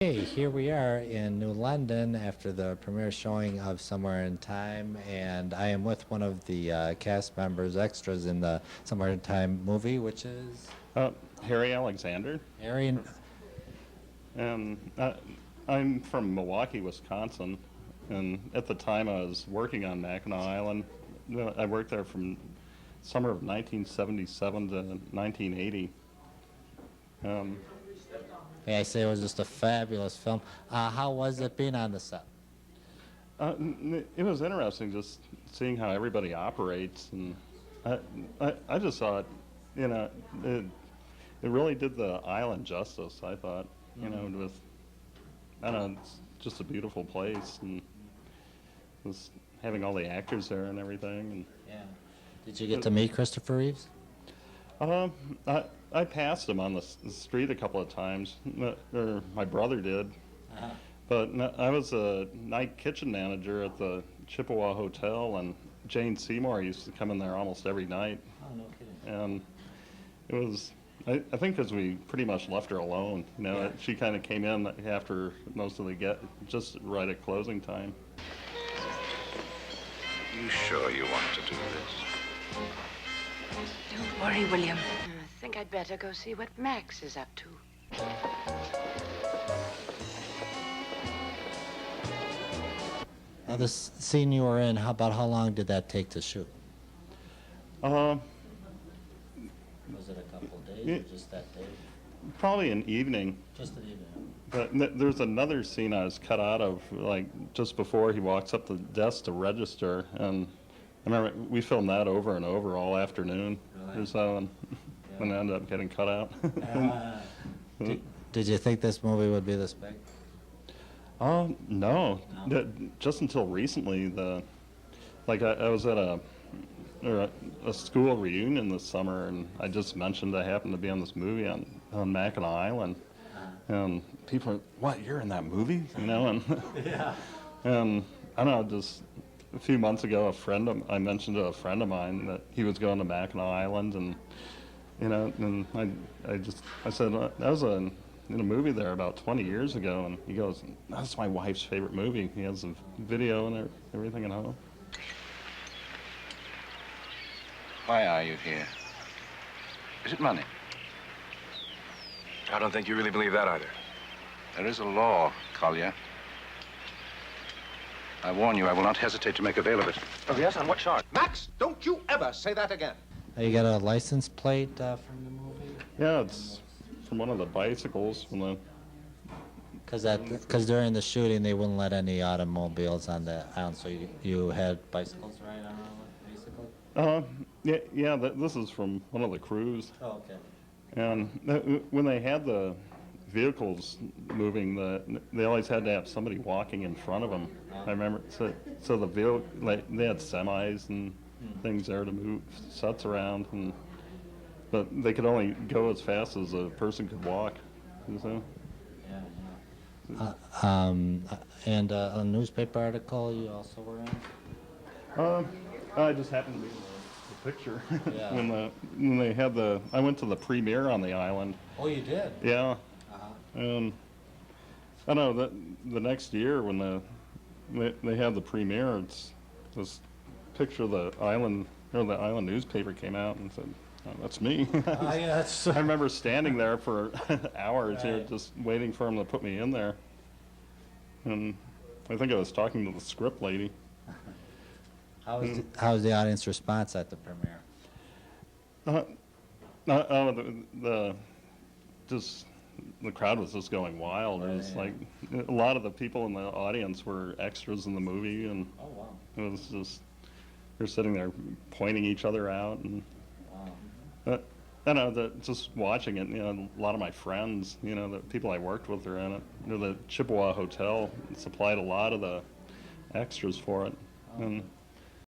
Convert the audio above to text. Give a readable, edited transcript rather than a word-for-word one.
Hey, here we are in New London after the premiere showing of Somewhere in Time, and I am with one of the cast members, extras in the Somewhere in Time movie, which is Uh, Harry Alexander, Arian. and I'm from Milwaukee, Wisconsin. And at the time, I was working on Mackinac Island. I worked there from summer of 1977 to 1980. Um, May I say it was just a fabulous film. How was it being on the set? it was interesting just seeing how everybody operates, and I just thought, you know, it really did the island justice. I thought, you know, with I don't know, it's just a beautiful place, and was having all the actors there and everything. Yeah. Did you get to meet Christopher Reeves? And I passed him on the street a couple of times, or my brother did. Uh-huh. But no, I was a night kitchen manager at the Chippewa Hotel, and Jane Seymour used to come in there almost every night. Oh, no kidding. And it was, I think because we pretty much left her alone. You know, Yeah. she kind of came in after most of just right at closing time. You sure you want to do this? Don't worry, William. I think I'd better go see what Max is up to. Now, this scene you were in, how long did that take to shoot? Uh, Was it a couple of days Yeah. or just that day? Probably an evening. Just an evening. But there's another scene I was cut out of, like just before he walks up the desk to register, and I remember we filmed that over and over all afternoon Really? or so, and then ended up getting cut out. Did you think this movie would be this big? Oh no, No? just until recently, I was at a school reunion this summer, and I just mentioned I happened to be on this movie on Mackinac Island. And people are, what, you're in that movie? You know, and Yeah. and I don't know, just a few months ago, I mentioned to a friend of mine that he was going to Mackinac Island, and you know, and I said I was in a movie there about 20 years ago, and he goes, that's my wife's favorite movie. He has a video and everything at home. Why are you here? Is it money? I don't think you really believe that either. There is a law, Collier. I warn you, I will not hesitate to make avail of it. Oh, yes? On what charge? Max, don't you ever say that again. You got a license plate from the movie? Yeah, it's from one of the bicycles from the. Because during the shooting they wouldn't let any automobiles on the island, so you had bicycles right on basically. This is from one of the crews. Oh, okay. And when they had the vehicles moving, they always had to have somebody walking in front of them. I remember, so the vehicle, like, they had semis and things there to move sets around, but they could only go as fast as a person could walk. So. And a newspaper article you also were in? I just happened to be in the picture Yeah. when they had I went to the premiere on the island. Oh, you did? Yeah. Uh-huh. And I don't know, the next year when they had the premiere, it's this picture of the island, or the island newspaper came out and said, oh, that's me. Oh, yeah, that's... I remember standing there for hours here Right. just waiting for him to put me in there. And I think I was talking to the script lady. How was the audience response at the premiere? The crowd was just going wild. It was like a lot of the people in the audience were extras in the movie, and Oh, wow. it was just they're sitting there pointing each other out, and Wow. I don't know, just watching it. You know, a lot of my friends, you know, the people I worked with are in it. You know, the Chippewa Hotel supplied a lot of the extras for it, and